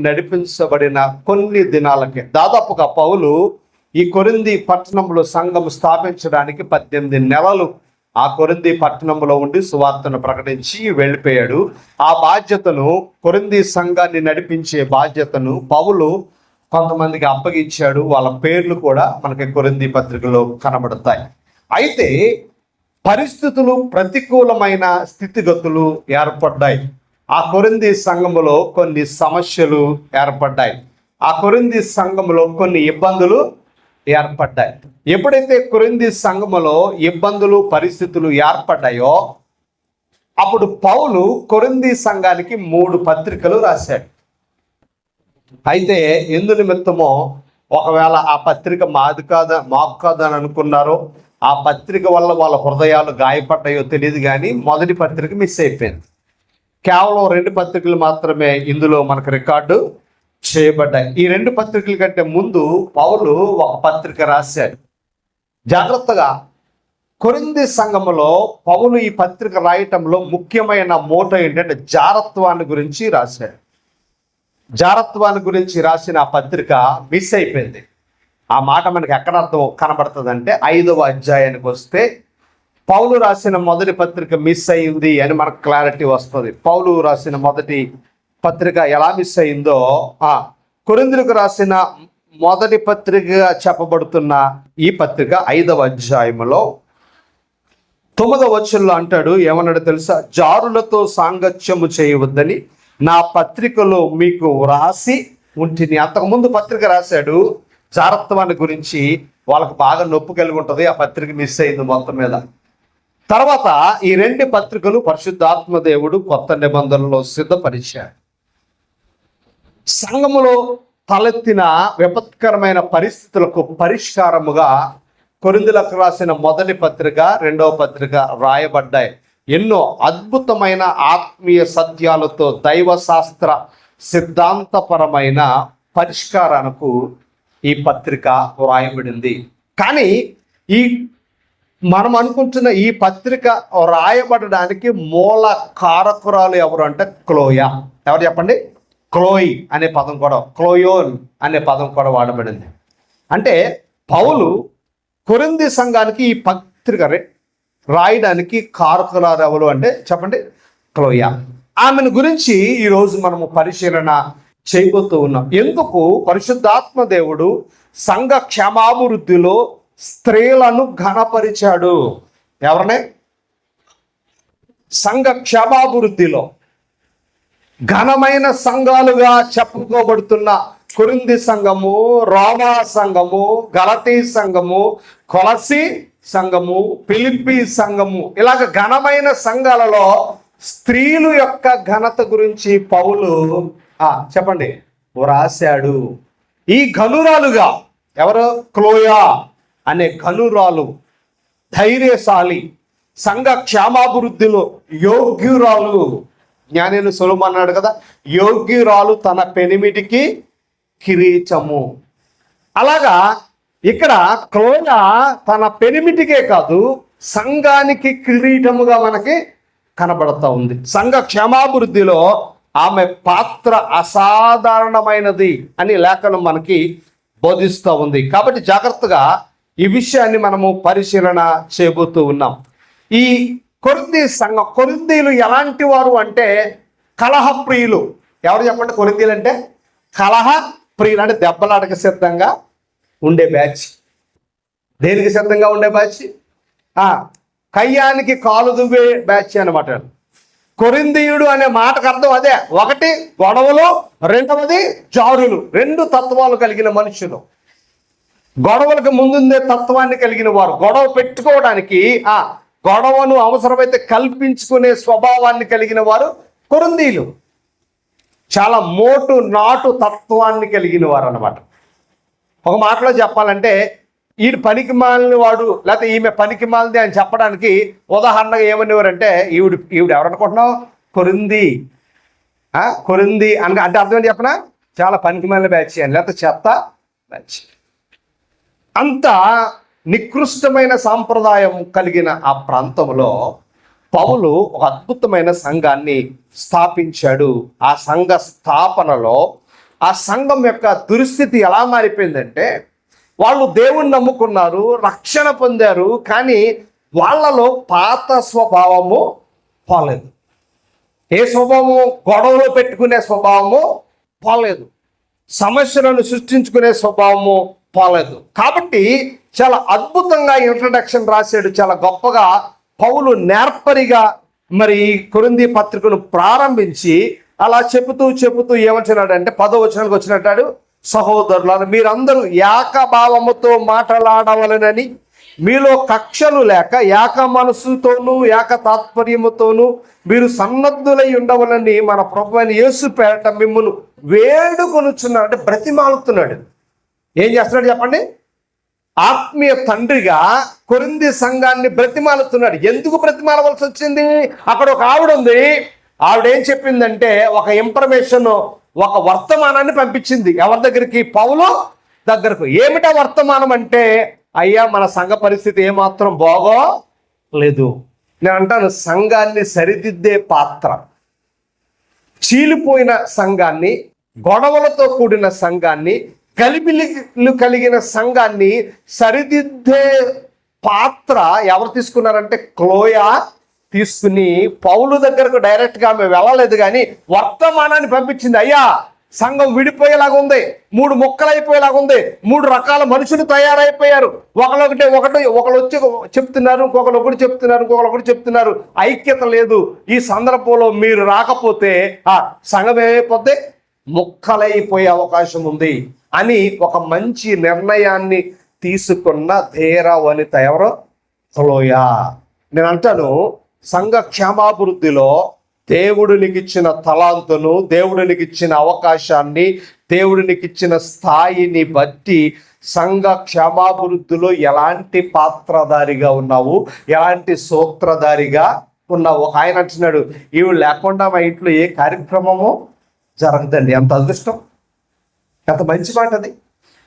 నడిపించబడిన కొన్ని దినాలకి దాదాపుగా పౌలు ఈ కొరింథీ పట్టణంలో సంఘం స్థాపించడానికి 18 నెలలు ఆ కొరింథీ పట్టణంలో ఉండి సువార్తను ప్రకటించి వెళ్ళిపోయాడు. ఆ బాధ్యతను, కొరింథీ సంఘాన్ని నడిపించే బాధ్యతను పౌలు కొంతమందికి అప్పగించాడు. వాళ్ళ పేర్లు కూడా మనకి కొరింథీ పత్రికలో కనబడతాయి. అయితే పరిస్థితులు, ప్రతికూలమైన స్థితిగతులు ఏర్పడ్డాయి. ఆ కొరింథీ సంఘములో కొన్ని సమస్యలు ఏర్పడ్డాయి. ఆ కొరింథీ సంఘములో కొన్ని ఇబ్బందులు ఏర్పడ్డాయి. ఎప్పుడైతే కొరింథీ సంఘములో ఇబ్బందులు, పరిస్థితులు ఏర్పడ్డాయో అప్పుడు పౌలు కొరింథీ సంఘానికి 3 పత్రికలు రాశాడు. అయితే ఎందు నిమిత్తమో ఒకవేళ ఆ పత్రిక మాకు కాదని అనుకున్నారో, ఆ పత్రిక వల్ల వాళ్ళ హృదయాలు గాయపడ్డాయో తెలియదు, కానీ మొదటి పత్రిక మిస్ అయిపోయింది. కేవలం 2 పత్రికలు మాత్రమే ఇందులో మనకు రికార్డు చేయబడ్డాయి. ఈ 2 పత్రికల కంటే ముందు పౌలు ఒక పత్రిక రాశాడు. జాగ్రత్తగా కొరింథీ సంఘములో పౌలు ఈ పత్రిక రాయటంలో ముఖ్యమైన మోటో ఏంటంటే జారత్వాన్ని గురించి రాశాడు. జారత్వాన్ని గురించి రాసిన ఆ పత్రిక మిస్ అయిపోయింది. ఆ మాట మనకి ఎక్కడ అర్థం కనబడుతుందంటే 5వ అధ్యాయానికి వస్తే పౌలు రాసిన మొదటి పత్రిక మిస్ అయింది అని మనకు క్లారిటీ వస్తుంది. పౌలు రాసిన మొదటి పత్రిక ఎలా మిస్ అయిందో, కొరింథీయులకు రాసిన మొదటి పత్రికగా చెప్పబడుతున్న ఈ పత్రిక 5వ అధ్యాయంలో 9వ వచనంలో అంటాడు, ఏమన్నాడు తెలుసా? జారులతో సాంగత్యము చేయవద్దని నా పత్రికలో మీకు వ్రాసి ఉంటిని. అంతకుముందు పత్రిక రాశాడు జారత్వాన్ని గురించి. వాళ్ళకు బాగా నొప్పి కలిగి ఉంటుంది. ఆ పత్రిక మిస్ అయింది మొత్తం మీద. తర్వాత ఈ 2 పత్రికలు పరిశుద్ధాత్మ దేవుడు కొత్త నిబంధనలో సిద్ధపరిచాడు. సంఘములో తలెత్తిన విపత్కరమైన పరిస్థితులకు పరిష్కారముగా కొరింథీయులకు రాసిన మొదటి పత్రిక, 2వ పత్రిక రాయబడ్డాయి. ఎన్నో అద్భుతమైన ఆత్మీయ సత్యాలతో దైవశాస్త్ర సిద్ధాంతపరమైన పరిష్కారానికి ఈ పత్రిక రాయబడింది. కానీ మనం అనుకుంటున్న ఈ పత్రిక రాయబడడానికి మూల కారకురాలు ఎవరు అంటే క్లోయా. ఎవరు చెప్పండి? క్లోయి అనే పదం కూడా, క్లోయోన్ అనే పదం కూడా వాడబడింది. అంటే పౌలు కొరింథీ సంఘానికి ఈ పత్రిక రాయడానికి కారకురాలు ఎవరు అంటే చెప్పండి? క్లోయా. ఆమెను గురించి ఈరోజు మనము పరిశీలన చేయబోతూ ఉన్నాం. ఎందుకు? పరిశుద్ధాత్మ దేవుడు సంఘ క్షేమాభివృద్ధిలో స్త్రీలను ఘనపరిచాడు. ఎవరనే? సంఘ క్షేమాభివృద్ధిలో ఘనమైన సంఘాలుగా చెప్పుకోబడుతున్న కొరింథీ సంఘము, రోమా సంఘము, గలతీ సంఘము, కొలసీ సంఘము, ఫిలిప్పీ సంఘము, ఇలాగ ఘనమైన సంఘాలలో స్త్రీలు యొక్క ఘనత గురించి పౌలు చెప్పండి వ్రాశాడు. ఈ ఘనురాలుగా ఎవరు? క్లోయా అనే ఘనురాలు, ధైర్యశాలి, సంఘ క్షేమాభివృద్ధిలో యోగ్యురాలు. జ్ఞానేని సొలొమోను అన్నాడు కదా, యోగ్యురాలు తన పెనిమిటికి కిరీటము. అలాగా ఇక్కడ క్లోయా తన పెనిమిటికే కాదు సంఘానికి కిరీటముగా మనకి కనబడతా ఉంది. సంఘ క్షేమాభివృద్ధిలో ఆమె పాత్ర అసాధారణమైనది అని లేఖనం మనకి బోధిస్తూ ఉంది. కాబట్టి జాగ్రత్తగా ఈ విషయాన్ని మనము పరిశీలన చేయబోతూ ఉన్నాం. ఈ కొరింథీ సంఘం, కొరింథీయులు ఎలాంటి వారు అంటే కలహప్రియులు. ఎవరు చెప్పండి? కొరింథీయులు అంటే కలహ ప్రియులు, అంటే దెబ్బలాటకు సిద్ధంగా ఉండే బ్యాచ్. దేనికి సిద్ధంగా ఉండే బ్యాచ్? కయ్యానికి కాలు దువ్వే బ్యాచ్ అనమాట. కొరింథీయుడు అనే మాటకు అర్థం అదే. ఒకటి గొడవలు, రెండవది జారులు. 2 తత్వాలు కలిగిన మనుషులు, గొడవలకు ముందుందే తత్వాన్ని కలిగిన వారు, గొడవ పెట్టుకోవడానికి గొడవను అవసరమైతే కల్పించుకునే స్వభావాన్ని కలిగిన వారు కొరింథీయులు. చాలా మోటు నాటు తత్వాన్ని కలిగిన వారు అన్నమాట. ఒక మాటలో చెప్పాలంటే ఈడు పనికి మాలిన వాడు, లేకపోతే ఈమె పనికి మాలింది అని చెప్పడానికి ఉదాహరణగా ఏమనేవారంటే, ఈవిడ ఎవరనుకుంటున్నావు? కొరింథీ. కొరింథీ అంటే అర్థం ఏంటి చెప్పనా? చాలా పనికి మాలిన బ్యాచ్ అని, లేకపోతే చెత్త బ్యాచ్. అంత నికృష్టమైన సాంప్రదాయం కలిగిన ఆ ప్రాంతంలో పౌలు ఒక అద్భుతమైన సంఘాన్ని స్థాపించాడు. ఆ సంఘ స్థాపనలో ఆ సంఘం యొక్క దుస్థితి ఎలా మారిపోయిందంటే, వాళ్ళు దేవుణ్ణి నమ్ముకున్నారు, రక్షణ పొందారు, కానీ వాళ్ళలో పాత స్వభావము పోలేదు. ఏ స్వభావము? గొడవలో పెట్టుకునే స్వభావము పోలేదు, సమస్యలను సృష్టించుకునే స్వభావము పోలేదు. కాబట్టి చాలా అద్భుతంగా ఇంట్రడక్షన్ రాశాడు. చాలా గొప్పగా పౌలు నేర్పరిగా మరి కొరింథీ పత్రికను ప్రారంభించి అలా చెబుతూ ఏమంటున్నాడంటే 10వ వచనానికి వచ్చినట్టాడు, సహోదరులను మీరందరూ ఏకభావముతో మాట్లాడవలనని మీలో కక్షలు లేక ఏక మనస్సుతోనూ ఏక తాత్పర్యముతోనూ మీరు సన్నద్ధులై ఉండవలని మన ప్రభువైన యేసు పేరట మిమ్మును వేడుకొనుచున్నాడు. అంటే బ్రతిమాలుతున్నాడు. ఏం చేస్తున్నాడు చెప్పండి? ఆత్మీయ తండ్రిగా కొరింథీ సంఘాన్ని బ్రతిమాలుతున్నాడు. ఎందుకు బ్రతిమాలవలసి వచ్చింది? అక్కడ ఒక ఆవిడ ఉంది. ఆవిడ ఏం చెప్పిందంటే, ఒక ఇన్ఫర్మేషన్, ఒక వర్తమానాన్ని పంపించింది. ఎవరి దగ్గరికి? పౌలు దగ్గరకు. ఏమిటా వర్తమానం అంటే, అయ్యా మన సంఘ పరిస్థితి ఏమాత్రం బాగోలేదు. నేను అంటాను, సంఘాన్ని సరిదిద్దే పాత్ర, చీలిపోయిన సంఘాన్ని, గొడవలతో కూడిన సంఘాన్ని, కలిపిలు కలిగిన సంఘాన్ని సరిదిద్దే పాత్ర ఎవరు తీసుకున్నారంటే క్లోయా తీసుకుని పౌలు దగ్గరకు డైరెక్ట్గా ఆమె వెళ్ళలేదు, కానీ వర్తమానాన్ని పంపించింది. అయ్యా సంఘం విడిపోయేలాగా ఉంది, 3 ముక్కలైపోయేలాగా ఉంది, 3 రకాల మనుషులు తయారైపోయారు. ఒకళ్ళు వచ్చి చెప్తున్నారు, ఇంకొకరు చెప్తున్నారు, ఐక్యత లేదు. ఈ సందర్భంలో మీరు రాకపోతే ఆ సంఘం ఏమైపోతే ముక్కలైపోయే అవకాశం ఉంది అని ఒక మంచి నిర్ణయాన్ని తీసుకున్న ధీర వనిత ఎవరో? క్లోయా. నేను అంటాను, సంఘ క్షేమాభివృద్ధిలో దేవుడు నీకు ఇచ్చిన తలాంతును, దేవుడు నీకు ఇచ్చిన అవకాశాన్ని, దేవుడు నీకు ఇచ్చిన స్థాయిని బట్టి సంఘ క్షేమాభివృద్ధిలో ఎలాంటి పాత్రధారిగా ఉన్నావు, ఎలాంటి సూత్రధారిగా ఉన్నావు. ఒక ఆయన అంటున్నాడు, ఇవి లేకుండా మా ఇంట్లో ఏ కార్యక్రమము జరగదండి. ఎంత అదృష్టం, ఎంత మంచి మాట అది.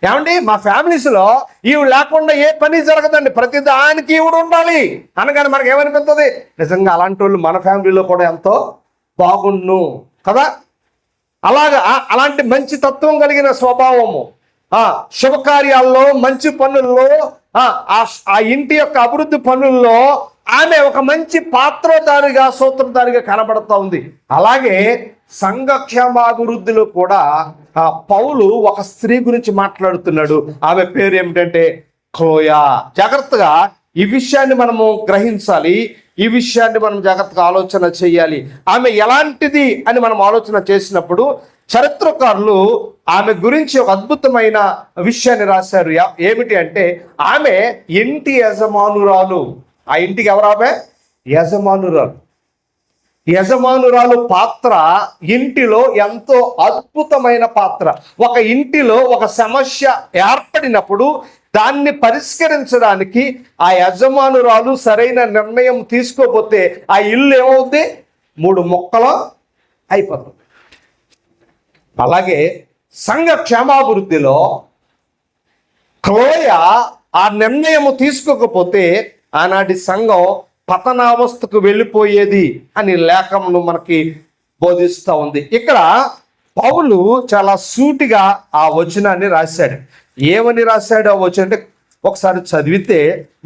ఏమండి, మా ఫ్యామిలీస్లో ఈవిడ లేకుండా ఏ పని జరగదండి, ప్రతి దానికి ఈవిడ ఉండాలి అనగానే మనకి ఏమనిపిస్తుంది? నిజంగా అలాంటి వాళ్ళు మన ఫ్యామిలీలో కూడా ఎంతో బాగుండు కదా. అలాంటి మంచి తత్వం కలిగిన స్వభావము, శుభకార్యాల్లో, మంచి పనుల్లో, ఆ ఇంటి యొక్క అభివృద్ధి పనుల్లో ఆమె ఒక మంచి పాత్రధారిగా, సూత్రధారిగా కనబడుతూ ఉంది. అలాగే సంఘ క్షేమాభివృద్ధిలో కూడా పౌలు ఒక స్త్రీ గురించి మాట్లాడుతున్నాడు. ఆమె పేరు ఏమిటంటే క్లోయా. జాగ్రత్తగా ఈ విషయాన్ని మనము గ్రహించాలి, ఈ విషయాన్ని మనం జాగ్రత్తగా ఆలోచన చేయాలి. ఆమె ఎలాంటిది అని మనం ఆలోచన చేసినప్పుడు చరిత్రకారులు ఆమె గురించి ఒక అద్భుతమైన విషయాన్ని రాశారు. ఏమిటి అంటే, ఆమె ఇంటి యజమానురాలు. ఆ ఇంటికి ఎవరు? ఆమె యజమానురాలు. యజమానురాలు పాత్ర ఇంటిలో ఎంతో అద్భుతమైన పాత్ర. ఒక ఇంటిలో ఒక సమస్య ఏర్పడినప్పుడు దాన్ని పరిష్కరించడానికి ఆ యజమానురాలు సరైన నిర్ణయం తీసుకోకపోతే ఆ ఇల్లు ఏమవుద్ది? 3 ముక్కలు అయిపోతుంది. అలాగే సంఘ క్షేమాభివృద్ధిలో క్లోయ ఆ నిర్ణయం తీసుకోకపోతే ఆనాటి సంఘం పతనావస్థకు వెళ్ళిపోయేది అని లేఖను మనకి బోధిస్తూ ఉంది. ఇక్కడ పౌలు చాలా సూటిగా ఆ వచనాన్ని రాశాడు. ఏమని రాశాడు ఆ వచనం అంటే, ఒకసారి చదివితే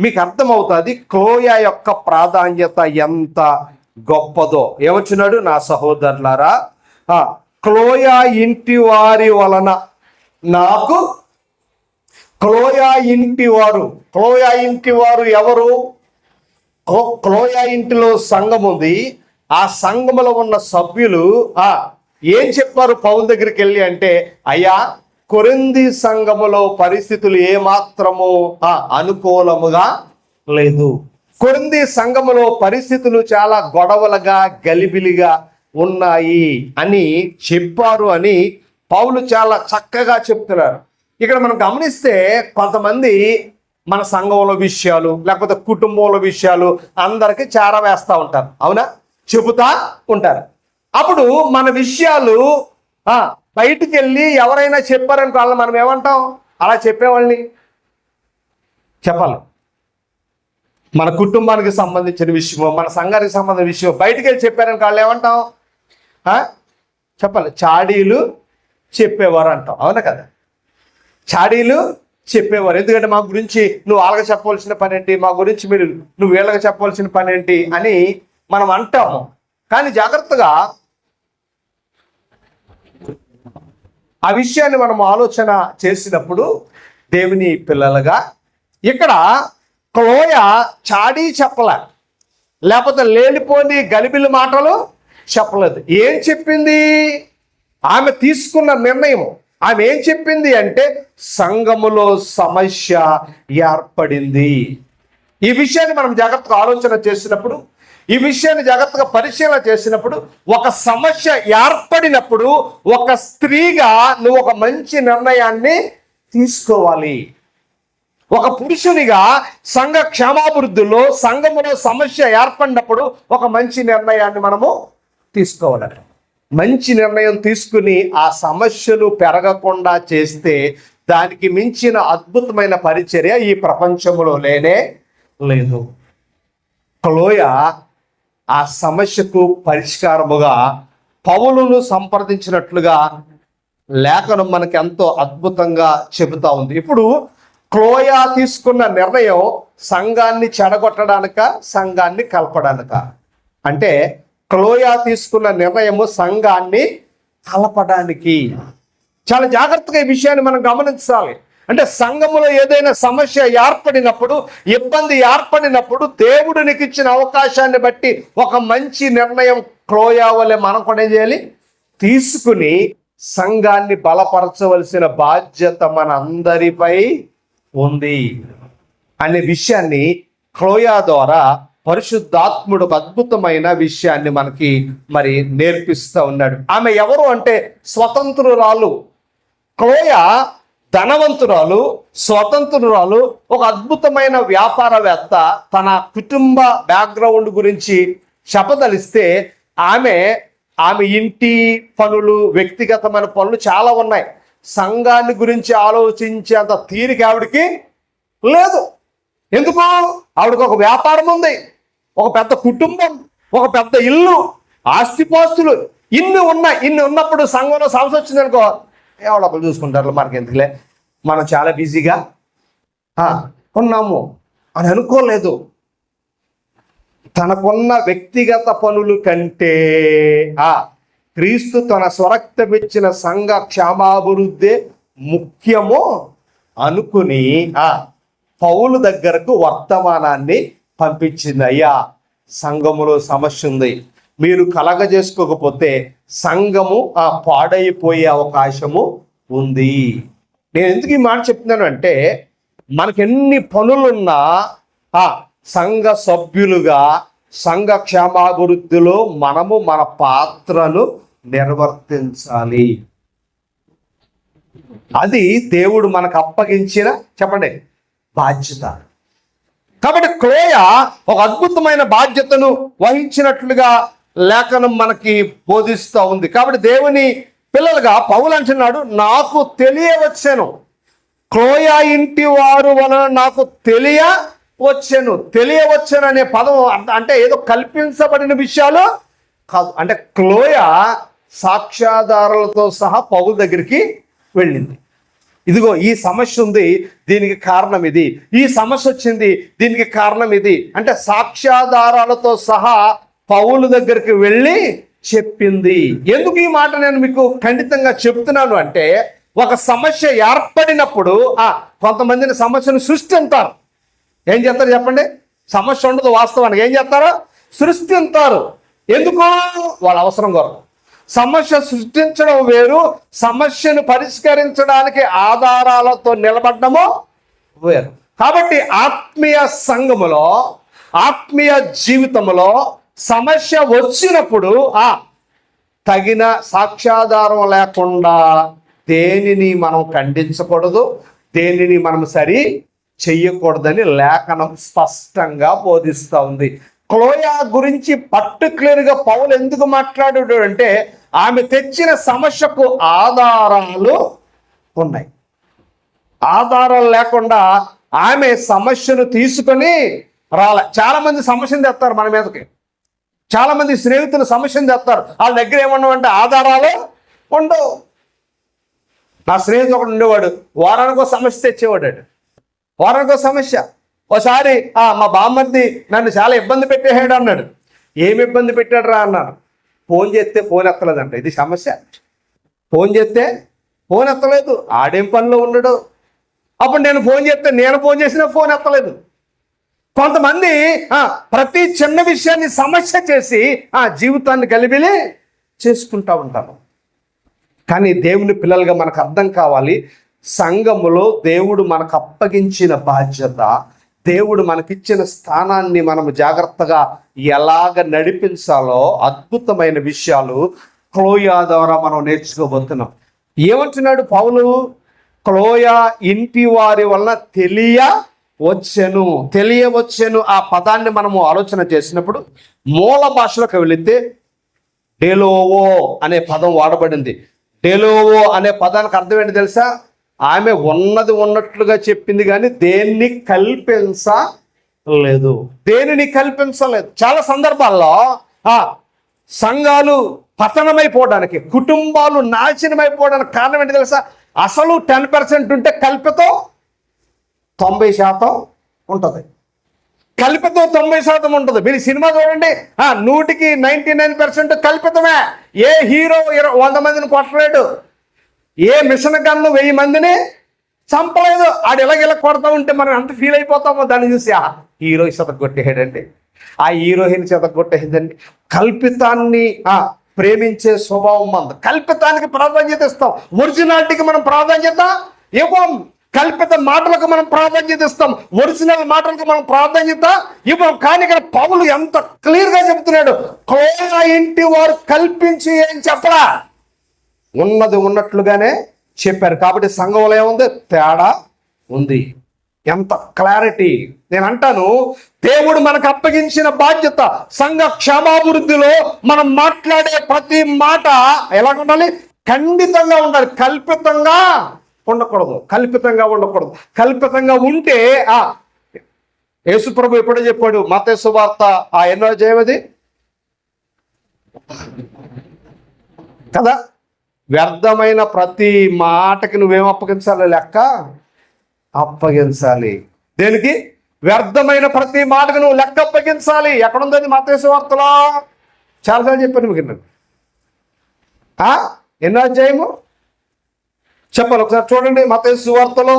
మీకు అర్థమవుతుంది క్లోయ యొక్క ప్రాధాన్యత ఎంత గొప్పదో. ఏమొచ్చినాడు? నా సహోదరులారా, క్లోయ ఇంటి వారి వలన నాకు. క్లోయ ఇంటి వారు ఎవరు? క్లోయ ఇంటిలో సంఘం ఉంది. ఆ సంఘములో ఉన్న సభ్యులు ఏం చెప్పారు పౌలు దగ్గరికి వెళ్ళి అంటే, అయ్యా కొరింథీ సంఘములో పరిస్థితులు ఏమాత్రము అనుకూలముగా లేదు. కొరింథీ సంఘములో పరిస్థితులు చాలా గొడవలుగా, గలిబిలిగా ఉన్నాయి అని చెప్పారు అని పౌలు చాలా చక్కగా చెప్తున్నారు. ఇక్కడ మనం గమనిస్తే కొంతమంది మన సంఘంలో విషయాలు, లేకపోతే కుటుంబంలో విషయాలు అందరికీ చేరవేస్తూ ఉంటారు. అవునా? చెబుతా ఉంటారు. అప్పుడు మన విషయాలు బయటికి వెళ్ళి ఎవరైనా చెప్పారనుకో, వాళ్ళని మనం ఏమంటాం? అలా చెప్పేవాళ్ళని చెప్పాలి. మన కుటుంబానికి సంబంధించిన విషయమో మన సంఘానికి సంబంధించిన విషయం బయటికి వెళ్ళి చెప్పారని వాళ్ళు ఏమంటాం? చెప్పాలి, చాడీలు చెప్పేవారు అంటాం. అవునా కదా? చాడీలు చెప్పేవారు. ఎందుకంటే మా గురించి నువ్వు వాళ్ళకి చెప్పవలసిన పని ఏంటి, మా గురించి నువ్వు వీళ్ళకి చెప్పవలసిన పని ఏంటి అని మనం అంటాము. కానీ జాగ్రత్తగా ఆ విషయాన్ని మనం ఆలోచన చేసినప్పుడు దేవుని పిల్లలుగా ఇక్కడ క్లోయ చాడీ చెప్పలే, లేకపోతే లేనిపోని గలిబిలి మాటలు చెప్పలేదు. ఏం చెప్పింది? ఆమె తీసుకున్న నిర్ణయం. ఆమె ఏం చెప్పింది అంటే సంఘములో సమస్య ఏర్పడింది. ఈ విషయాన్ని మనం జాగ్రత్తగా ఆలోచన చేసినప్పుడు, ఈ విషయాన్ని జాగ్రత్తగా పరిశీలన చేసినప్పుడు, ఒక సమస్య ఏర్పడినప్పుడు ఒక స్త్రీగా నువ్వు ఒక మంచి నిర్ణయాన్ని తీసుకోవాలి. ఒక పురుషునిగా సంఘ క్షేమాభివృద్ధిలో సంఘములో సమస్య ఏర్పడినప్పుడు ఒక మంచి నిర్ణయాన్ని మనము తీసుకోవాలి. మంచి నిర్ణయం తీసుకుని ఆ సమస్యలు పెరగకుండా చేస్తే దానికి మించిన అద్భుతమైన పరిచర్య ఈ ప్రపంచంలో లేనే లేదు. క్లోయ ఆ సమస్యకు పరిష్కారముగా పౌలును సంప్రదించినట్లుగా లేఖనం మనకి ఎంతో అద్భుతంగా చెబుతా ఉంది. ఇప్పుడు క్లోయ తీసుకున్న నిర్ణయం సంఘాన్ని చెడగొట్టడానిక, సంఘాన్ని కలపడానిక? అంటే క్లోయ తీసుకున్న నిర్ణయము సంఘాన్ని కలపడానికి. చాలా జాగ్రత్తగా ఈ విషయాన్ని మనం గమనించాలి. అంటే సంఘములో ఏదైనా సమస్య ఏర్పడినప్పుడు, ఇబ్బంది ఏర్పడినప్పుడు దేవుడు నీకు ఇచ్చిన అవకాశాన్ని బట్టి ఒక మంచి నిర్ణయం క్లోయ వలె మనం కూడా ఏం చేయాలి? తీసుకుని సంఘాన్ని బలపరచవలసిన బాధ్యత మన అందరిపై ఉంది అనే విషయాన్ని క్లోయ ద్వారా పరిశుద్ధాత్ముడు ఒక అద్భుతమైన విషయాన్ని మనకి మరి నేర్పిస్తూ ఉన్నాడు. ఆమె ఎవరు అంటే స్వతంత్రురాలు. క్లోయ ధనవంతురాలు, స్వతంత్రురాలు, ఒక అద్భుతమైన వ్యాపారవేత్త. తన కుటుంబ బ్యాక్గ్రౌండ్ గురించి చెప్పదలిస్తే ఆమె ఇంటి పనులు, వ్యక్తిగతమైన పనులు చాలా ఉన్నాయి. సంఘాన్ని గురించి ఆలోచించేంత తీరిక ఆవిడికి లేదు. ఎందుకు? ఆవిడకి ఒక వ్యాపారం ఉంది, ఒక పెద్ద కుటుంబం, ఒక పెద్ద ఇల్లు, ఆస్తిపాస్తులు ఇన్ని ఉన్నప్పుడు సంఘంలో సమస్య వచ్చిందనుకో, ఎవడప్పుడు చూసుకుంటారు, మనకి ఎందుకులే, మనం చాలా బిజీగా ఉన్నాము అని అనుకోలేదు. తనకున్న వ్యక్తిగత పనుల కంటే క్రీస్తు తన స్వరక్తమిచ్చిన సంఘ క్షేమాభివృద్ధి ముఖ్యము అనుకుని పౌలు దగ్గరకు వర్తమానాన్ని పంపించింది. అయ్యా, సంఘములో సమస్య ఉంది, మీరు కలగజేసుకోకపోతే సంఘము పాడైపోయే అవకాశము ఉంది. నేను ఎందుకు ఈ మాట చెప్తున్నాను అంటే, మనకెన్ని పనులున్నా సంఘ సభ్యులుగా సంఘ క్షేమాభివృద్ధిలో మనము మన పాత్రను నిర్వర్తించాలి. అది దేవుడు మనకు అప్పగించిన చెప్పండి బాధ్యత. కాబట్టి క్లోయ ఒక అద్భుతమైన బాధ్యతను వహించినట్లుగా లేఖనం మనకి బోధిస్తూ ఉంది. కాబట్టి దేవుని పిల్లలుగా పౌలు అంటున్నాడు, నాకు తెలియవచ్చాను, క్లోయ ఇంటి వారు వలన నాకు తెలియవచ్చాను అనే పదం అంటే ఏదో కల్పించబడిన విషయాలు కాదు. అంటే క్లోయ సాక్ష్యాధారాలతో సహా పౌలు దగ్గరికి వెళ్ళింది. ఇదిగో ఈ సమస్య ఉంది, దీనికి కారణం ఇది, ఈ సమస్య వచ్చింది, దీనికి కారణం ఇది అంటే సాక్ష్యాధారాలతో సహా పౌలు దగ్గరికి వెళ్ళి చెప్పింది. ఎందుకు ఈ మాట నేను మీకు ఖండితంగా చెప్తున్నాను అంటే, ఒక సమస్య ఏర్పడినప్పుడు కొంతమందిని సమస్యను సృష్టించారు. ఏం చేస్తారు చెప్పండి? సమస్య ఉండదు, వాస్తవానికి ఏం చేస్తారు? సృష్టించారు. ఎందుకు? వాళ్ళ అవసరం కొరకు. సమస్య సృష్టించడం వేరు, సమస్యను పరిష్కరించడానికి ఆధారాలతో నిలబడము వేరు. కాబట్టి ఆత్మీయ సంఘములో, ఆత్మీయ జీవితంలో సమస్య వచ్చినప్పుడు తగిన సాక్ష్యాధారం లేకుండా దేనిని మనం ఖండించకూడదు, దేనిని మనం సరి చెయ్యకూడదని లేఖనం స్పష్టంగా బోధిస్తూ ఉంది. క్లోయ గురించి పర్టిక్యులర్గా పౌలు ఎందుకు మాట్లాడాడు అంటే, ఆమె తెచ్చిన సమస్యకు ఆధారాలు ఉన్నాయి. ఆధారాలు లేకుండా ఆమె సమస్యను తీసుకొని రాలే. చాలా మంది సమస్యను తెస్తారు మన మీదకి. చాలా మంది స్నేహితులు సమస్యను తెస్తారు. వాళ్ళ దగ్గర ఏమన్నామంటే ఆధారాలు ఉండవు. నా స్నేహితుడు ఒకడు ఉండేవాడు, వారానికి ఒక సమస్య తెచ్చేవాడు. వారానికి ఒక సమస్య. ఒకసారి మా బామ్మర్ది నన్ను చాలా ఇబ్బంది పెట్టేసాడు అన్నాడు. ఏమి ఇబ్బంది పెట్టాడు రా అన్నాను. ఫోన్ చేస్తే ఫోన్ ఎత్తలేదంట. ఇది సమస్య. ఫోన్ చేస్తే ఫోన్ ఎత్తలేదు. ఆడేం పనిలో ఉండడు. అప్పుడు నేను ఫోన్ చేసినా ఫోన్ ఎత్తలేదు. కొంతమంది ప్రతి చిన్న విషయాన్ని సమస్య చేసి జీవితాన్ని గలిబిలి చేసుకుంటా ఉంటారు. కానీ దేవుని పిల్లలుగా మనకు అర్థం కావాలి, సంఘములో దేవుడు మనకు అప్పగించిన బాధ్యత, దేవుడు మనకిచ్చిన స్థానాన్ని మనము జాగ్రత్తగా ఎలాగ నడిపించాలో అద్భుతమైన విషయాలు క్లోయా ద్వారా మనం నేర్చుకోబోతున్నాం. ఏమంటున్నాడు పౌలు? క్లోయా ఇంటి వారి వలన తెలియవచ్చెను. ఆ పదాన్ని మనము ఆలోచన చేసినప్పుడు మూల భాషలోకి వెళితే డెలోవో అనే పదం వాడబడింది. డెలోవో అనే పదానికి అర్థం ఏంటి తెలుసా? ఆమె ఉన్నది ఉన్నట్లుగా చెప్పింది, కానీ దేన్ని కల్పించలేదు. చాలా సందర్భాల్లో సంఘాలు పతనమైపోవడానికి, కుటుంబాలు నాశనమైపోవడానికి కారణం ఏంటి తెలుసా? అసలు 10% ఉంటే కల్పితం 90% ఉంటుంది. కల్పితం 90% ఉంటుంది. మీరు సినిమా చూడండి, 100కి 99% కల్పితమే. ఏ హీరో 100 మందిని కొట్టలేడు. ఏ మిషన్ గన్ను 1000 మందిని చంపలేదు. ఆడు ఇలా కొడతా ఉంటే మనం ఎంత ఫీల్ అయిపోతామో దాన్ని చూసి. హీరో చెతగొట్టేయడండి, ఆ హీరోయిన్ చెతగొట్టేదండి. కల్పితాన్ని ప్రేమించే స్వభావం మంది. కల్పితానికి ప్రాధాన్యత ఇస్తాం, ఒరిజినాలిటీకి మనం ప్రాధాన్యత ఇవ్వం. కల్పిత మాటలకు మనం ప్రాధాన్యత ఇస్తాం, ఒరిజినల్ మాటలకు మనం ప్రాధాన్యత ఇవ్వం. కానీ ఇక్కడ పౌలు ఎంత క్లియర్గా చెప్తున్నాడు, క్లోయా ఇంటి వారు కల్పించి ఏం చెప్పరా, ఉన్నది ఉన్నట్లుగానే చెప్పారు. కాబట్టి సంఘంలో ఏముంది? తేడా ఉంది. ఎంత క్లారిటీ! నేను అంటాను, దేవుడు మనకు అప్పగించిన బాధ్యత సంఘ క్షేమాభివృద్ధిలో మనం మాట్లాడే ప్రతి మాట ఎలా ఉండాలి? ఖండితంగా ఉండాలి. కల్పితంగా ఉండకూడదు. కల్పితంగా ఉంటే యేసుప్రభు ఎప్పుడో చెప్పాడు, మత్తయి సువార్త ఎన్నో అధ్యాయం కదా, వ్యర్థమైన ప్రతి మాటకి నువ్వేం అప్పగించాలి? లెక్క అప్పగించాలి. దేనికి? వ్యర్థమైన ప్రతి మాటకు నువ్వు లెక్క అప్పగించాలి. ఎక్కడుందని మత్తయి సువార్తలో చాలాసార్లు చెప్పాను మీకు. ఎన్నో అధ్యాయము చెప్పాలి, ఒకసారి చూడండి. మత్తయి సువార్తలో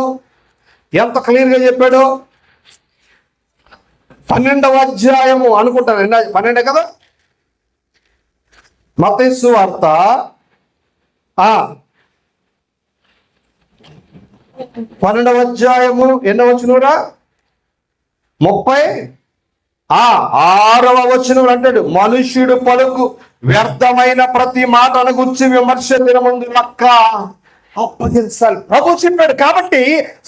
ఎంత క్లియర్గా చెప్పాడో. 12వ అధ్యాయము అనుకుంటాను. 12 కదా మత్తయి సువార్త. 12వ అధ్యాయము ఎన్నో వచనమురా? 36వ వచనం అంటాడు, మనుష్యుడు పలుకు వ్యర్థమైన ప్రతి మాటను గురించి విమర్శ దినమందు లెక్క అప్పగించాలి. ప్రభు చెప్పాడు. కాబట్టి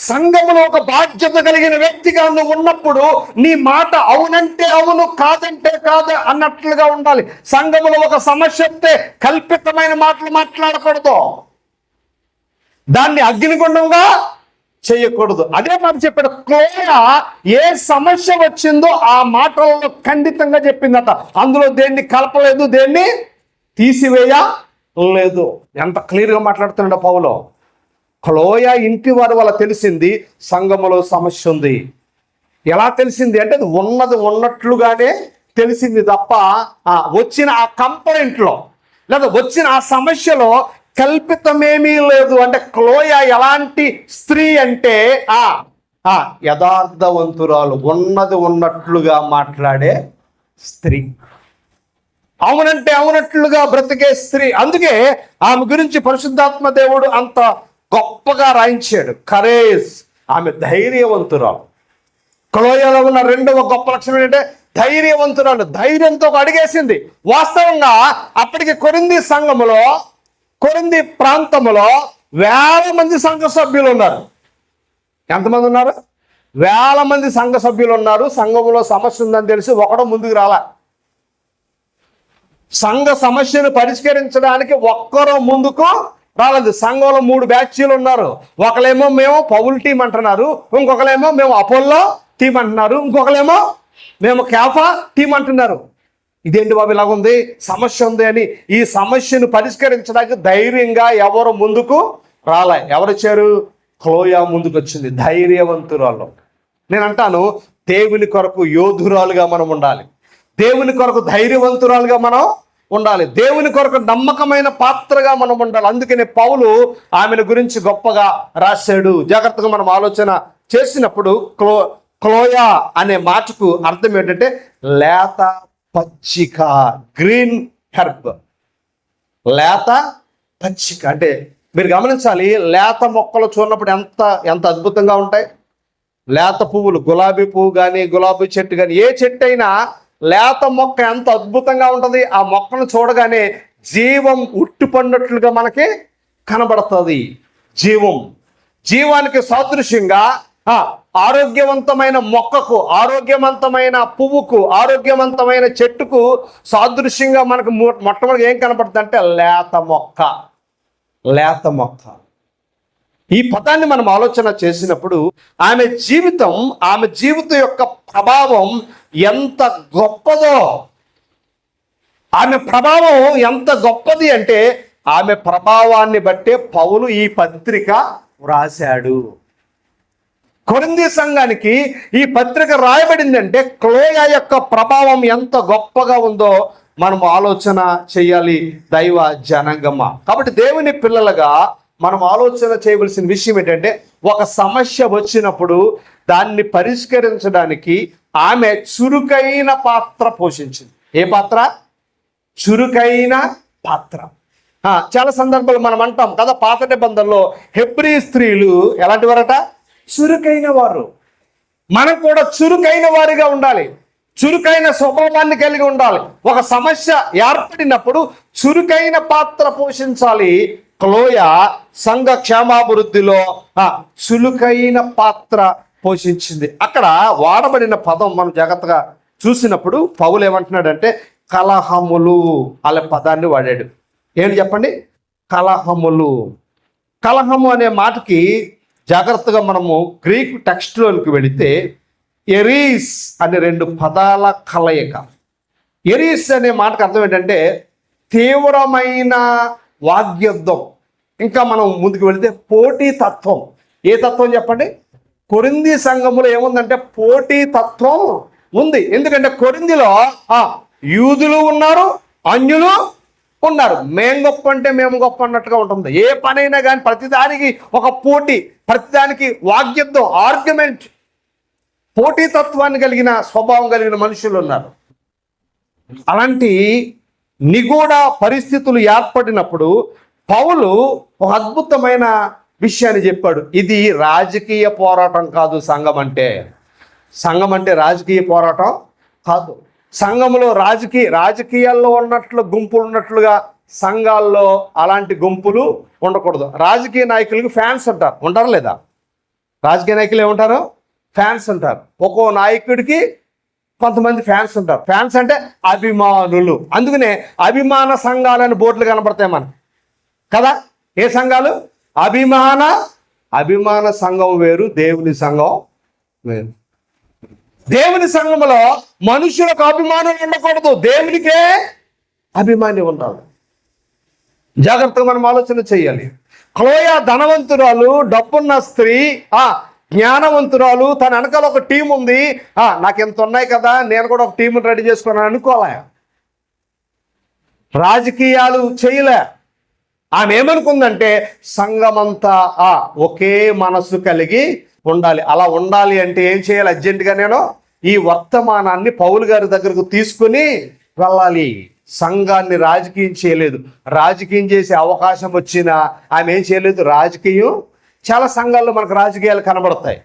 సంఘములో ఒక బాధ్యత కలిగిన వ్యక్తిగా నువ్వు ఉన్నప్పుడు నీ మాట అవునంటే అవును, కాదంటే కాదు అన్నట్లుగా ఉండాలి. సంఘములో ఒక సమస్య వస్తే కల్పితమైన మాటలు మాట్లాడకూడదు, దాన్ని అగ్నిగుండంగా చేయకూడదు. అదే మాట చెప్పాడు. క్లోయా ఏ సమస్య వచ్చిందో ఆ మాటలలో ఖండితంగా చెప్పిందట. అందులో దేన్ని కలపలేదు, దేన్ని తీసివేయలేదు. ఎంత క్లియర్గా మాట్లాడుతున్నాడు పౌలు. క్లోయా ఇంటి వారి వల్ల తెలిసింది సంఘములో సమస్య ఉంది. ఎలా తెలిసింది అంటే ఉన్నది ఉన్నట్లుగానే తెలిసింది తప్ప వచ్చిన ఆ కంప్లైంట్లో లేదా వచ్చిన ఆ సమస్యలో కల్పితమేమీ లేదు. అంటే క్లోయా ఎలాంటి స్త్రీ అంటే యథార్థవంతురాలు, ఉన్నది ఉన్నట్లుగా మాట్లాడే స్త్రీ, అవునంటే అవునట్లుగా బ్రతికే స్త్రీ. అందుకే ఆమె గురించి పరిశుద్ధాత్మ దేవుడు అంత గొప్పగా రాయించాడు. కరేజ్, ఆమె ధైర్యవంతురాలు. క్లోయాలో ఉన్న రెండవ గొప్ప లక్షణం ఏంటంటే ధైర్యవంతురాలు. ధైర్యంతో అడిగేసింది. వాస్తవంగా అప్పటికి కొరింథీ ప్రాంతంలో 1000 మంది సంఘ సభ్యులు ఉన్నారు. ఎంతమంది ఉన్నారు? 1000 మంది సంఘ సభ్యులు ఉన్నారు. సంఘంలో సమస్య ఉందని తెలిసి ఒకడు ముందుకు రాలా. సంఘ సమస్యను పరిష్కరించడానికి ఒక్కరూ ముందుకు రాలేదు. సంఘంలో 3 బ్యాచ్లు ఉన్నారు. ఒకలేమో మేము పౌలు టీం అంటున్నారు, ఇంకొకలేమో మేము అపోల్లో టీం అంటున్నారు, ఇంకొకలేమో మేము కేఫా టీం అంటున్నారు. ఇదేంటి బాబు ఇలాగ ఉంది, సమస్య ఉంది అని ఈ సమస్యను పరిష్కరించడానికి ధైర్యంగా ఎవరు ముందుకు రాలే. ఎవరు వచ్చారు? క్లోయా ముందుకు వచ్చింది, ధైర్యవంతురాలు. నేను అంటాను, దేవుని కొరకు యోధురాలుగా మనం ఉండాలి, దేవుని కొరకు ధైర్యవంతురాలుగా మనం ఉండాలి, దేవుని కొరకు నమ్మకమైన పాత్రగా మనం ఉండాలి. అందుకనే పౌలు ఆమెను గురించి గొప్పగా రాశాడు. జాగ్రత్తగా మనం ఆలోచన చేసినప్పుడు క్లోయా అనే మాటకు అర్థం ఏంటంటే లేత పచ్చిక, గ్రీన్ హెర్బ్. లేత పచ్చిక అంటే మీరు గమనించాలి, లేత మొక్కలు చూడనప్పుడు ఎంత అద్భుతంగా ఉంటాయి. లేత పువ్వులు, గులాబీ పువ్వు కానీ గులాబీ చెట్టు కానీ ఏ చెట్టు అయినా లేత మొక్క ఎంత అద్భుతంగా ఉంటుంది. ఆ మొక్కను చూడగానే జీవం ఉట్టిపడినట్లుగా మనకి కనబడుతుంది. జీవానికి సాదృశ్యంగా ఆరోగ్యవంతమైన మొక్కకు, ఆరోగ్యవంతమైన పువ్వుకు, ఆరోగ్యవంతమైన చెట్టుకు సాదృశ్యంగా మనకు మొట్టమొదటి ఏం కనబడుతుంది అంటే లేత మొక్క. లేత మొక్క. ఈ పదాన్ని మనం ఆలోచన చేసినప్పుడు ఆమె జీవితం యొక్క ప్రభావం ఎంత గొప్పదో, ఆమె ప్రభావం ఎంత గొప్పది అంటే ఆమె ప్రభావాన్ని బట్టే పౌలు ఈ పత్రిక వ్రాశాడు. కొరింథీ సంఘానికి ఈ పత్రిక రాయబడిందంటే క్లోయా యొక్క ప్రభావం ఎంత గొప్పగా ఉందో మనం ఆలోచన చేయాలి దైవ జనాంగమా. కాబట్టి దేవుని పిల్లలుగా మనం ఆలోచన చేయవలసిన విషయం ఏంటంటే, ఒక సమస్య వచ్చినప్పుడు దాన్ని పరిష్కరించడానికి ఆమె చురుకైన పాత్ర పోషించింది. ఏ పాత్ర? చురుకైన పాత్ర. చాలా సందర్భాలు మనం అంటాం కదా, పాత నిబంధనలో హెబ్రీ స్త్రీలు ఎలాంటి వారట? చురుకైన వారు. మనం కూడా చురుకైన వారిగా ఉండాలి, చురుకైన స్వభావాన్ని కలిగి ఉండాలి. ఒక సమస్య ఏర్పడినప్పుడు చురుకైన పాత్ర పోషించాలి. క్లోయా సంఘ క్షేమాభివృద్ధిలో చురుకైన పాత్ర పోషించింది. అక్కడ వాడబడిన పదం మనం జాగ్రత్తగా చూసినప్పుడు పౌలు ఏమంటున్నాడంటే కలహములు అనే పదాన్ని వాడాడు. ఏంటి చెప్పండి? కలహములు. కలహము అనే మాటకి జాగ్రత్తగా మనము గ్రీక్ టెక్స్ట్లోనికి వెళితే ఎరీస్ అనే రెండు పదాల కలయిక. ఎరీస్ అనే మాటకు అర్థం ఏంటంటే తీవ్రమైన వాగ్యుద్ధం. ఇంకా మనం ముందుకు వెళితే పోటీ తత్వం. ఏ తత్వం చెప్పండి? కొరింథీ సంఘములో ఏముందంటే పోటీ తత్వం ఉంది. ఎందుకంటే కొరింథీలో యూదులు ఉన్నారు, అన్యులు ఉన్నారు. మేం గొప్ప అంటే మేము గొప్ప అన్నట్టుగా ఉంటుంది. ఏ పనైనా కానీ ప్రతిదానికి ఒక పోటీ, ప్రతిదానికి వాగ్యుద్ధం, ఆర్గ్యుమెంట్, పోటీతత్వాన్ని కలిగిన స్వభావం కలిగిన మనుషులు ఉన్నారు. అలాంటి నిగూఢ పరిస్థితులు ఏర్పడినప్పుడు పౌలు ఒక అద్భుతమైన విషయాన్ని చెప్పాడు. ఇది రాజకీయ పోరాటం కాదు. సంఘం అంటే రాజకీయ పోరాటం కాదు. సంఘంలో రాజకీయాల్లో ఉన్నట్లు గుంపులు ఉన్నట్లుగా సంఘాల్లో అలాంటి గుంపులు ఉండకూడదు. రాజకీయ నాయకులకు ఫ్యాన్స్ ఉంటారు, ఉంటారు లేదా? రాజకీయ నాయకులు ఏమంటారు? ఫ్యాన్స్ ఉంటారు. ఒక్కో నాయకుడికి కొంతమంది ఫ్యాన్స్ ఉంటారు. ఫ్యాన్స్ అంటే అభిమానులు. అందుకనే అభిమాన సంఘాలని బోర్డులు కనబడతాయి మనకు కదా. ఏ సంఘాలు? అభిమాన సంఘం వేరు, దేవుని సంఘం వేరు. దేవుని సంఘంలో మనుషులకు అభిమానులు ఉండకూడదు, దేవునికే అభిమాని ఉండాలి. జాగ్రత్తగా మనం ఆలోచన చేయాలి. క్లోయా ధనవంతురాలు, డబ్బున్న స్త్రీ, జ్ఞానవంతురాలు. తన వెనకాల ఒక టీం ఉంది. నాకు ఎంత ఉన్నాయి కదా, నేను కూడా ఒక టీంని రెడీ చేసుకున్నాను అనుకోలే. రాజకీయాలు చేయలే. ఆమె ఏమనుకుందంటే సంఘమంతా ఒకే మనసు కలిగి ఉండాలి. అలా ఉండాలి అంటే ఏం చేయాలి? అర్జెంటుగా నేను ఈ వర్తమానాన్ని పౌలు గారి దగ్గరకు తీసుకుని వెళ్ళాలి. సంఘాన్ని రాజకీయం చేయలేదు. రాజకీయం చేసే అవకాశం వచ్చినా ఆమె ఏం చేయలేదు. రాజకీయం చాలా సంఘాల్లో మనకు రాజకీయాలు కనబడతాయి,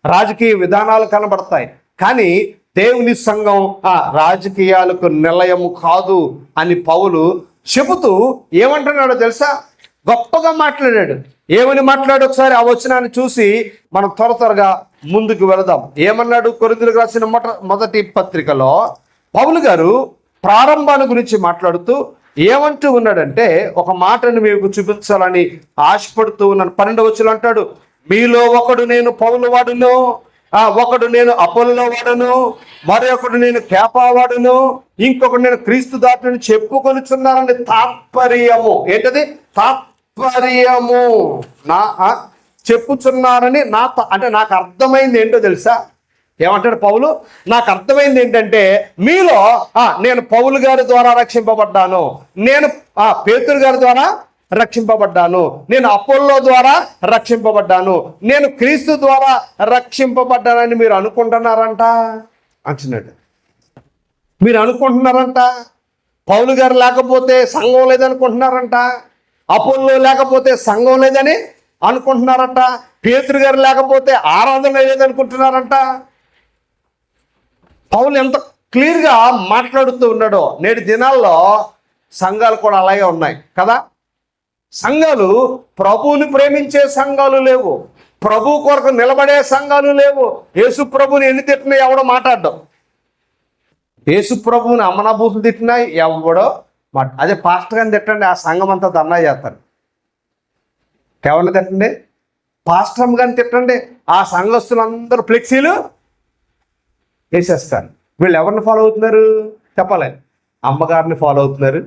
రాజకీయ విధానాలు కనబడతాయి. కానీ దేవుని సంఘం రాజకీయాలకు నిలయము కాదు అని పౌలు చెబుతూ ఏమంటున్నాడో తెలుసా? గొప్పగా మాట్లాడాడు. ఏమని మాట్లాడు? ఒకసారి ఆ వచనాన్ని చూసి మనం త్వరగా ముందుకు వెళదాం. ఏమన్నాడు? కొరింథీయులకు రాసిన మొదటి పత్రికలో పౌలు గారు ప్రారంభాన్ని గురించి మాట్లాడుతూ ఏమంటూ ఉన్నాడంటే, ఒక మాటను మీకు చూపించాలని ఆశపడుతూ ఉన్నాను. 12వ వచనం అంటాడు, మీలో ఒకడు నేను పౌలు వాడును, ఒకడు నేను అపోల్లో వాడను, మరొకడు నేను కేపా వాడను, ఇంకొకడు నేను క్రీస్తు దాటుని చెప్పుకొనిచున్నానని తాత్పర్యము. ఏంటది? తాత్పర్యము. చెప్పుచున్నారని అంటే నాకు అర్థమైంది ఏంటో తెలుసా? ఏమంటాడు పౌలు? నాకు అర్థమైంది ఏంటంటే మీలో నేను పౌలు గారి ద్వారా రక్షింపబడ్డాను, నేను పేతురు గారి ద్వారా రక్షింపబడ్డాను, నేను అపోల్లో ద్వారా రక్షింపబడ్డాను, నేను క్రీస్తు ద్వారా రక్షింపబడ్డానని మీరు అనుకుంటున్నారంట అంటున్నాడు. మీరు అనుకుంటున్నారంట పౌలు గారు లేకపోతే సంఘం లేదనుకుంటున్నారంట, అపోల్లో లేకపోతే సంఘం లేదని అనుకుంటున్నారంట, పేతురు గారు లేకపోతే ఆరాధన లేదనుకుంటున్నారంట. పౌలు ఎంత క్లియర్గా మాట్లాడుతూ ఉన్నాడో. నేటి దినాల్లో సంఘాలు కూడా అలాగే ఉన్నాయి కదా. సంఘాలు ప్రభువుని ప్రేమించే సంఘాలు లేవు, ప్రభు కొరకు నిలబడే సంఘాలు లేవు. యేసు ప్రభుని ఎన్ని తిట్టినా ఎవడో మాట్లాడడం, యేసు ప్రభుని అమ్మనాభూతులు తిట్టినా ఎవడో అదే పాస్టర్ గారిని తిట్టండి, ఆ సంఘం అంతా ధర్నా చేస్తారు. ఎవరిని తిట్టండి? పాస్టర్ గారిని తిట్టండి, ఆ సంఘస్థులందరూ ఫ్లెక్సీలు వేసేస్తారు. వీళ్ళు ఎవరిని ఫాలో అవుతున్నారు చెప్పాలి? అమ్మగారిని ఫాలో అవుతున్నారు,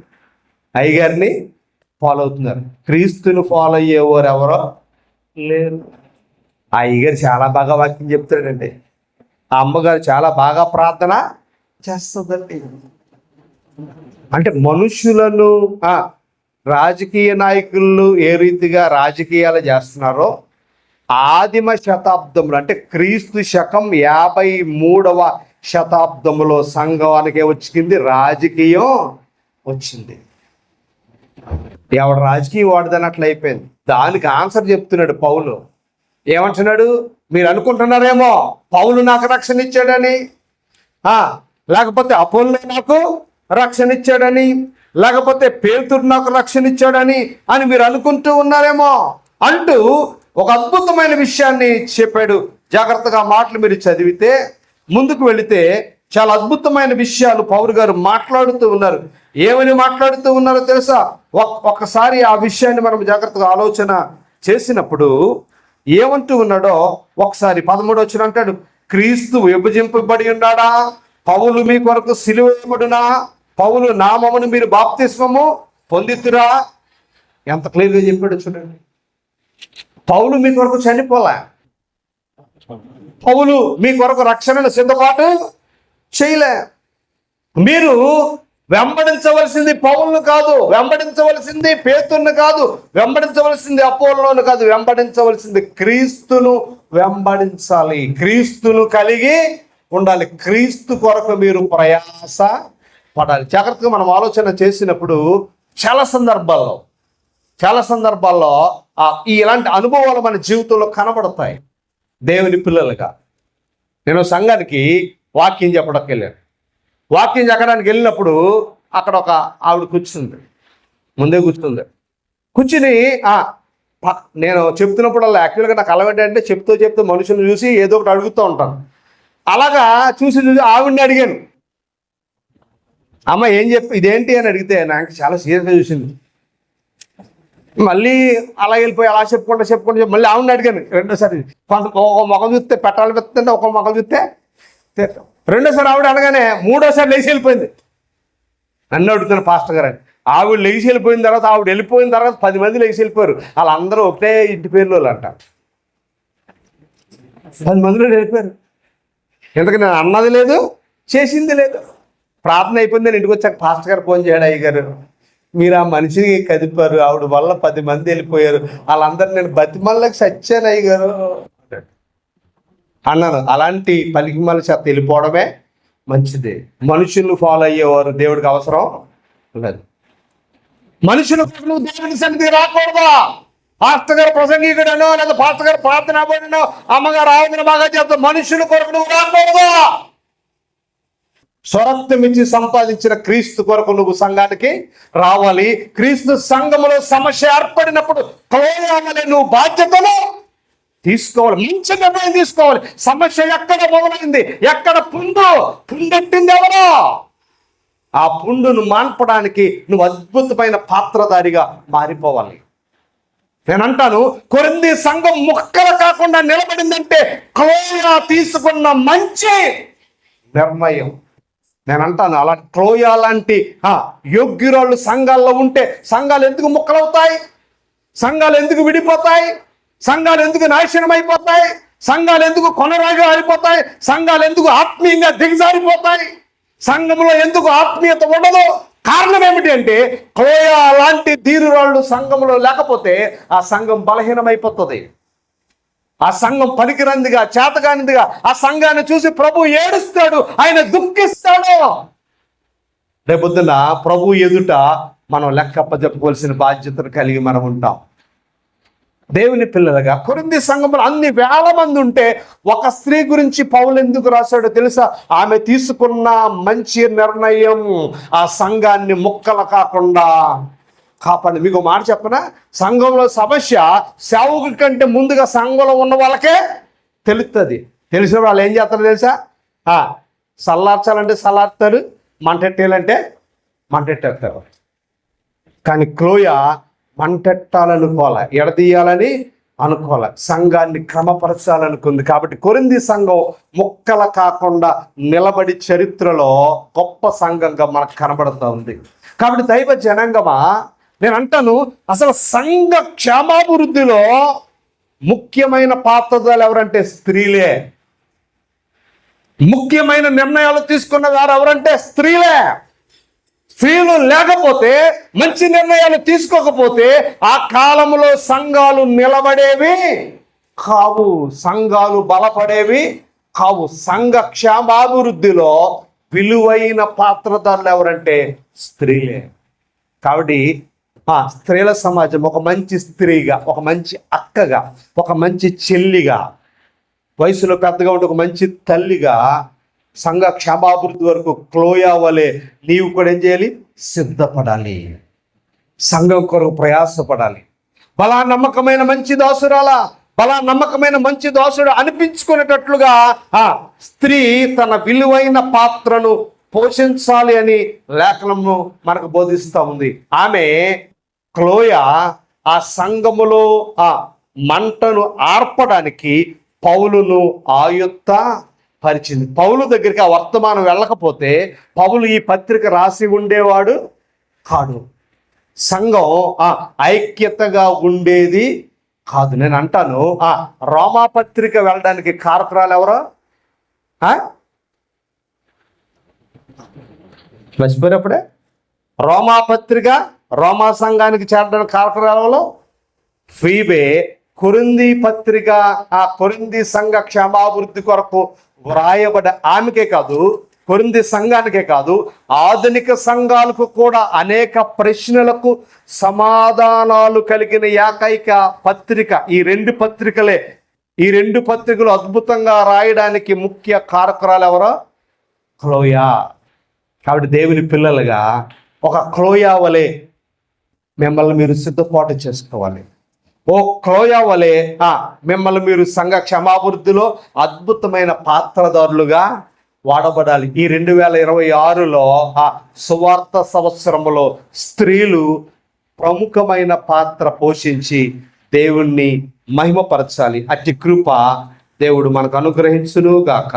అయ్యగారిని ఫాలో అవుతున్నారు. క్రీస్తుని ఫాలో అయ్యేవారు ఎవరో లేరు. ఆ అయ్యగారు చాలా బాగా వాక్యం చెప్తాడండి, ఆ అమ్మగారు చాలా బాగా ప్రార్థన చేస్తుందండి. అంటే మనుషులను రాజకీయ నాయకులు ఏ రీతిగా రాజకీయాలు చేస్తున్నారో ఆదిమ శతాబ్దంలో అంటే క్రీస్తు శకం 53వ శతాబ్దంలో సంఘానికి వచ్చింది రాజకీయం వచ్చింది. ఎవడు రాజకీయం వాడదన్నట్లు అయిపోయింది. దానికి ఆన్సర్ చెప్తున్నాడు పౌలు. ఏమంటున్నాడు? మీరు అనుకుంటున్నారేమో పౌలు నాకు రక్షణ ఇచ్చాడని, లేకపోతే అపోల్లో నాకు రక్షణ ఇచ్చాడని, లేకపోతే పేతురు నాకు రక్షణ ఇచ్చాడని అని మీరు అనుకుంటూ ఉన్నారేమో అంటూ ఒక అద్భుతమైన విషయాన్ని చెప్పాడు. జాగ్రత్తగా మాటలు మీరు చదివితే ముందుకు వెళితే చాలా అద్భుతమైన విషయాలు పౌలు గారు మాట్లాడుతూ ఉన్నారు. ఏమని మాట్లాడుతూ ఉన్నారో తెలుసా? ఒక్కసారి ఆ విషయాన్ని మనం జాగ్రత్తగా ఆలోచన చేసినప్పుడు ఏమంటూ ఉన్నాడో ఒకసారి 13వ వచనం అంటాడు, క్రీస్తు విభజింపబడి ఉన్నాడా? పౌలు మీ కొరకు సిలువ వేయబడునా? పౌలు నామమును మీరు బాప్తిస్మము పొందితురా? ఎంత క్లియర్గా చెప్పాడు చూడండి. పౌలు మీ కొరకు చనిపోలే, పౌలు మీ కొరకు రక్షణను సిద్ధపాటు చేయలే. మీరు వెంబడించవలసింది పౌలును కాదు, వెంబడించవలసింది పేతురును కాదు, వెంబడించవలసింది అపోలోను కాదు, వెంబడించవలసింది క్రీస్తును వెంబడించాలి, క్రీస్తును కలిగి ఉండాలి, క్రీస్తు కొరకు మీరు ప్రయాస పడాలి. జాగ్రత్తగా మనం ఆలోచన చేసినప్పుడు చాలా సందర్భాల్లో ఇలాంటి అనుభవాలు మన జీవితంలో కనబడతాయి. దేవుని పిల్లలుగా నేను సంఘానికి వాక్యం చెప్పడానికి వెళ్ళాను. వాక్యం చెప్పడానికి వెళ్ళినప్పుడు అక్కడ ఒక ఆవిడ ముందే కూర్చుంది. కూర్చుని నేను చెప్తున్నప్పుడల్లా యాక్చువల్గా నాకు అలవాటు అంటే చెప్తూ మనుషులను చూసి ఏదో ఒకటి అడుగుతూ ఉంటాను. అలాగా చూసి ఆవిడని అడిగాను, అమ్మ ఏం ఇదేంటి అని అడిగితే నాకు చాలా సీరియస్గా చూసింది. మళ్ళీ అలా వెళ్ళిపోయి అలా చెప్పుకుంటూ మళ్ళీ ఆవిడని అడిగాను రెండోసారి. ఒక మొఖం చూస్తే పెట్టాలి పెడుతుంటే ఒక మొఖం చూస్తే రెండోసారి ఆవిడ అనగానే మూడోసారి లేచి వెళ్ళిపోయింది. నన్ను అడుగుతున్న పాస్టర్ గారు అని. ఆవిడ లేచి వెళ్ళిపోయిన తర్వాత 10 మంది లేచి వెళ్ళిపోయారు. వాళ్ళందరూ ఒకటే ఇంటి పేర్లు అంట. 10 మందిలో వెళ్ళిపోయారు. ఎందుకంటే నేను అన్నది లేదు, చేసింది లేదు. ప్రార్థన అయిపోయింది. ఇంటికి వచ్చాక పాస్టర్ గారు ఫోన్ చేయడం, అయ్యగారు మీరు ఆ మనిషిని కదిపారు, ఆవిడ వల్ల 10 మంది వెళ్ళిపోయారు, వాళ్ళందరూ నేను బతిమల్లకి సచ్చాను అయ్యగారు అన్నాను. అలాంటి పలికిమల్ల చేత వెళ్ళిపోవడమే మంచిది. మనుషులు ఫాలో అయ్యేవారు దేవుడికి అవసరం లేదు. మనుషులు దేవుని సన్నిధికి రాకూడదా? పాస్టర్ గారు ప్రసంగికుడనో లేదా పాస్టర్ గారు ప్రార్థన పోయినో అమ్మగారు ఆరాధన బాగా చేస్తాం, మనుషుల కొరకు నువ్వు రాకూడదా? స్వరక్తం ఇచ్చి సంపాదించిన క్రీస్తు కొరకు నువ్వు సంఘానికి రావాలి. క్రీస్తు సంఘములో సమస్య ఏర్పడినప్పుడు ప్రయోజనాలే నువ్వు బాధ్యతలు తీసుకోవాలి, మంచి నిర్ణయం తీసుకోవాలి. సమస్య ఎక్కడ మొదలైంది, ఎక్కడ పుండెట్టింది ఎవరో, ఆ పుండును మాన్పడానికి నువ్వు అద్భుతమైన పాత్రధారిగా మారిపోవాలి. నేను అంటాను, కొరింథీ సంఘం ముక్కలు కాకుండా నిలబడిందంటే క్లోయా తీసుకున్న మంచి నిర్ణయం. నేను అంటాను, అలా క్లోయా లాంటి యోగ్యురాళ్ళు సంఘాల్లో ఉంటే సంఘాలు ఎందుకు ముక్కలవుతాయి? సంఘాలు ఎందుకు విడిపోతాయి? సంఘాలు ఎందుకు నాశనం అయిపోతాయి? సంఘాలు ఎందుకు కొనరాగా అయిపోతాయి? సంఘాలు ఎందుకు ఆత్మీయంగా దిగజారిపోతాయి? సంఘంలో ఎందుకు ఆత్మీయత ఉండదు? కారణం ఏమిటి అంటే, క్లోయా లాంటి ధీరురాళ్ళు సంఘంలో లేకపోతే ఆ సంఘం బలహీనమైపోతుంది. ఆ సంఘం పనికిరందిగా, చేతగానిదిగా ఆ సంఘాన్ని చూసి ప్రభు ఏడుస్తాడు, ఆయన దుఃఖిస్తాడు. రేపొద్దున ప్రభు ఎదుట మనం లెక్కప్పచెప్పుకోవాల్సిన బాధ్యతను కలిగి మనం ఉంటాం. దేవుని పిల్లలుగా కొరింథీ సంఘంలో అన్ని వేల మంది ఉంటే ఒక స్త్రీ గురించి పౌలు ఎందుకు రాశాడో తెలుసా? ఆమె తీసుకున్న మంచి నిర్ణయం ఆ సంఘాన్ని ముక్కలు కాకుండా కాపాడు. మీకు మాట చెప్పనా, సంఘంలో సమస్య సేవకుడి కంటే ముందుగా సంఘంలో ఉన్న వాళ్ళకే తెలుస్తుంది. తెలిసిన వాళ్ళు ఏం చేస్తారు తెలుసా? సల్లార్చాలంటే సల్లార్తారు, మంటెట్టేయాలంటే మంటెట్టేస్తారు. కానీ క్లోయా మంటెట్టాలనుకోవాలి, ఎడదీయాలని అనుకోవాలి, సంఘాన్ని క్రమపరచాలనుకుంది. కాబట్టి కొరింథీ సంఘం ముక్కల కాకుండా నిలబడి చరిత్రలో గొప్ప సంఘంగా మనకు కనబడుతూ ఉంది. కాబట్టి దైవ జనాంగమా, నేను అంటాను, అసలు సంఘ క్షేమాభివృద్ధిలో ముఖ్యమైన పాత్రధారులు ఎవరంటే స్త్రీలే. ముఖ్యమైన నిర్ణయాలు తీసుకున్న వారు ఎవరంటే స్త్రీలే. స్త్రీలు లేకపోతే, మంచి నిర్ణయాలు తీసుకోకపోతే ఆ కాలంలో సంఘాలు నిలబడేవి కావు, సంఘాలు బలపడేవి కావు. సంఘ క్షేమాభివృద్ధిలో విలువైన పాత్రధారులు ఎవరంటే స్త్రీలే. కాబట్టి స్త్రీల సమాజం ఒక మంచి స్త్రీగా, ఒక మంచి అక్కగా, ఒక మంచి చెల్లిగా, వయసులో పెద్దగా ఉంటే ఒక మంచి తల్లిగా సంఘ క్షేమాభివృద్ధి వరకు క్లోయా వలె నీవు కూడా ఏం చేయాలి? సిద్ధపడాలి, సంఘం కొరకు ప్రయాసపడాలి. బలా నమ్మకమైన మంచి దాసురాలా, బలా నమ్మకమైన మంచి దాసుడు అనిపించుకునేటట్లుగా స్త్రీ తన విలువైన పాత్రను పోషించాలి అని లేఖనము మనకు బోధిస్తూ ఉంది. ఆమె క్లోయా ఆ సంఘములో మంటను ఆర్పడానికి పౌలును ఆయుత్త పరిచింది. పౌలు దగ్గరికి ఆ వర్తమానం వెళ్ళకపోతే పౌలు ఈ పత్రిక రాసి ఉండేవాడు కాదు, సంఘం ఐక్యతగా ఉండేది కాదు. నేను అంటాను, రోమాపత్రిక వెళ్ళడానికి కారకురాలు ఎవరో మర్చిపోయినప్పుడే. రోమాపత్రిక రోమా సంఘానికి చేరడానికి కారకురాలలో ఫీబే. కొరింథీ పత్రిక కొరింథీ సంఘ క్షేమాభివృద్ధి కొరకు వ్రాయబడ్డ ఆమెకే కాదు, కొరింథీ సంఘానికే కాదు, ఆధునిక సంఘాలకు కూడా అనేక ప్రశ్నలకు సమాధానాలు కలిగిన ఏకైక పత్రిక ఈ రెండు పత్రికలే. ఈ రెండు పత్రికలు అద్భుతంగా రాయడానికి ముఖ్య కారకురాలు ఎవరో? క్లోయా. కాబట్టి దేవుని పిల్లలుగా ఒక క్లోయా వలె మిమ్మల్ని మీరు సిద్ధపాటు చేసుకోవాలి. ఓ క్లోయా వలె మిమ్మల్ని మీరు సంఘ క్షమాభివృద్ధిలో అద్భుతమైన పాత్రదారులుగా వాడబడాలి. ఈ 2026లో సువార్త సంవత్సరములో స్త్రీలు ప్రముఖమైన పాత్ర పోషించి దేవుణ్ణి మహిమపరచాలి. అట్టి కృప దేవుడు మనకు అనుగ్రహించును గాక.